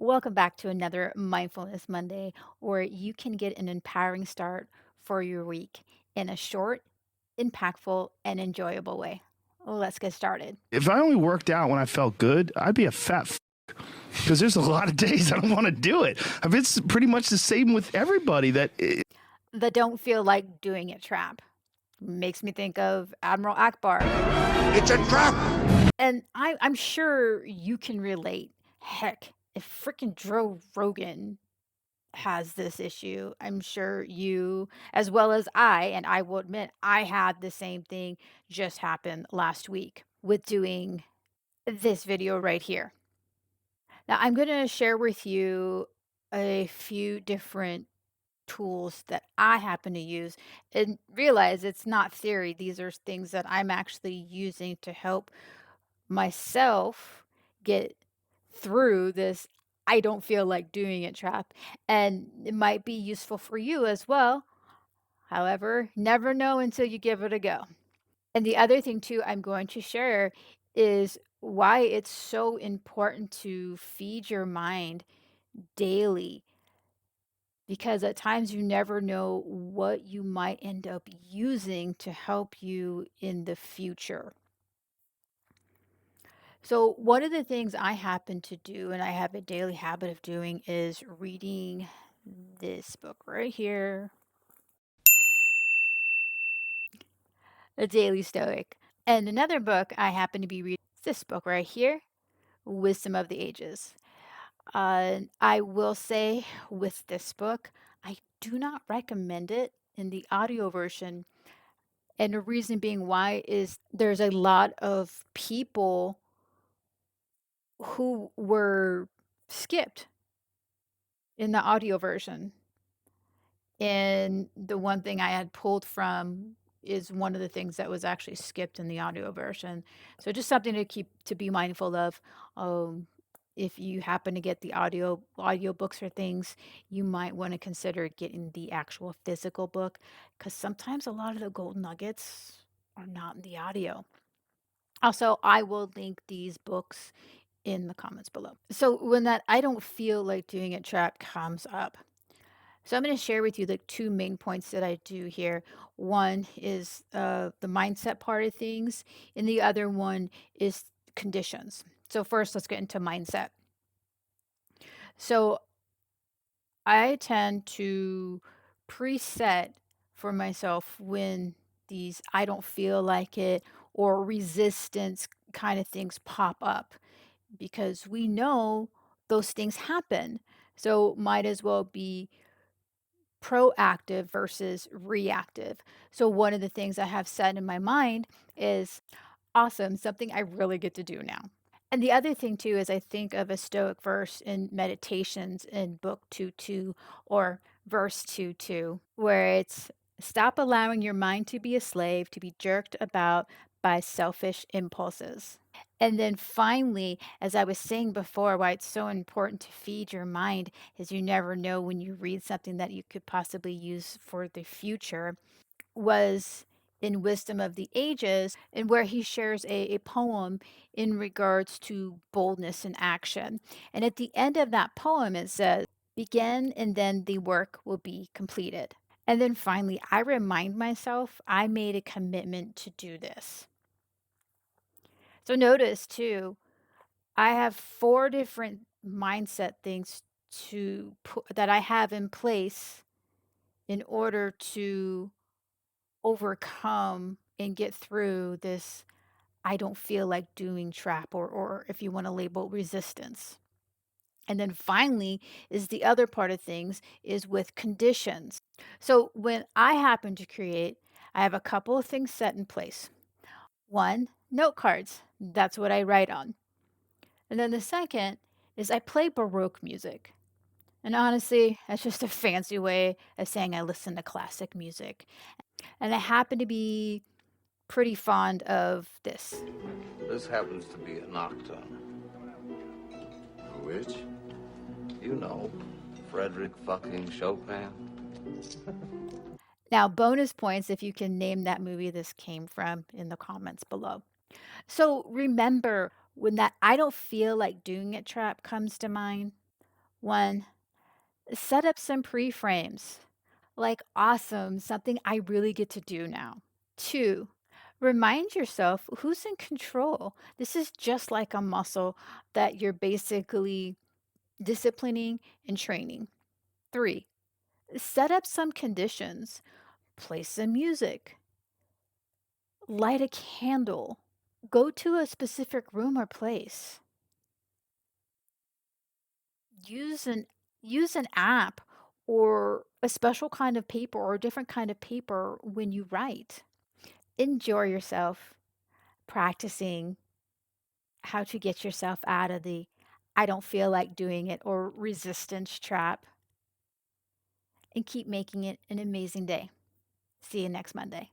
Welcome back to another Mindfulness Monday where you can get an empowering start for your week in a short, impactful, and enjoyable way. Let's get started. If I only worked out when I felt good, I'd be a fat because there's a lot of days I don't want to do it. I mean, it's pretty much the same with everybody. The don't feel like doing it trap makes me think of Admiral Akbar. It's a trap! And I'm sure you can relate. Heck, if freaking Joe Rogan has this issue. I'm sure you, as well as I, and I will admit, I had the same thing just happen last week with doing this video right here. Now, I'm going to share with you a few different tools that I happen to use and realize it's not theory. These are things that I'm actually using to help myself get through this I don't feel like doing it trap. And it might be useful for you as well. However, never know until you give it a go. And the other thing, too, I'm going to share is why it's so important to feed your mind daily. Because at times you never know what you might end up using to help you in the future. So, one of the things I happen to do, and I have a daily habit of doing, is reading this book right here, The Daily Stoic. And another book I happen to be reading is this book right here, Wisdom of the Ages. I will say with this book, I do not recommend it in the audio version. And the reason being why is there's a lot of people who were skipped in the audio version. And the one thing I had pulled from is one of the things that was actually skipped in the audio version. So just something to be mindful of. Um, if you happen to get the audio books or things, you might want to consider getting the actual physical book because sometimes a lot of the gold nuggets are not in the audio. Also, I will link these books in the comments below. So when that I don't feel like doing it trap comes up, so I'm going to share with you the two main points that I do here. One is the mindset part of things, and the other one is conditions. So first, let's get into mindset. So I tend to preset for myself when these I don't feel like it or resistance kind of things pop up because we know those things happen. So might as well be proactive versus reactive. So one of the things I have set in my mind is awesome, something I really get to do now. And the other thing too is I think of a Stoic verse in Meditations in book 2:2 or verse 2:2, where it's stop allowing your mind to be a slave, to be jerked about by selfish impulses. And then finally, as I was saying before, why it's so important to feed your mind is you never know when you read something that you could possibly use for the future was in Wisdom of the Ages, and where he shares a poem in regards to boldness and action. And at the end of that poem, it says, begin and then the work will be completed. And then finally, I remind myself I made a commitment to do this. So notice too, I have 4 different mindset things to put that I have in place in order to overcome and get through this I don't feel like doing trap or if you want to label resistance. And then finally is the other part of things is with conditions. So when I happen to create, I have a couple of things set in place. One, note cards. That's what I write on. And then the second is I play Baroque music. And honestly, that's just a fancy way of saying I listen to classic music. And I happen to be pretty fond of this. This happens to be a nocturne. Which? You know, Frederick fucking Chopin. Now, bonus points if you can name that movie this came from in the comments below. So remember when that I don't feel like doing it trap comes to mind, One, set up some pre-frames. Like, awesome, something I really get to do now. Two, remind yourself who's in control. This is just like a muscle that you're basically disciplining and training. Three, set up some conditions. Play some music, light a candle, go to a specific room or place. Use an use an app or a special kind of paper or a different kind of paper when you write. Enjoy yourself practicing how to get yourself out of the I don't feel like doing it or resistance trap and keep making it an amazing day. See you next Monday.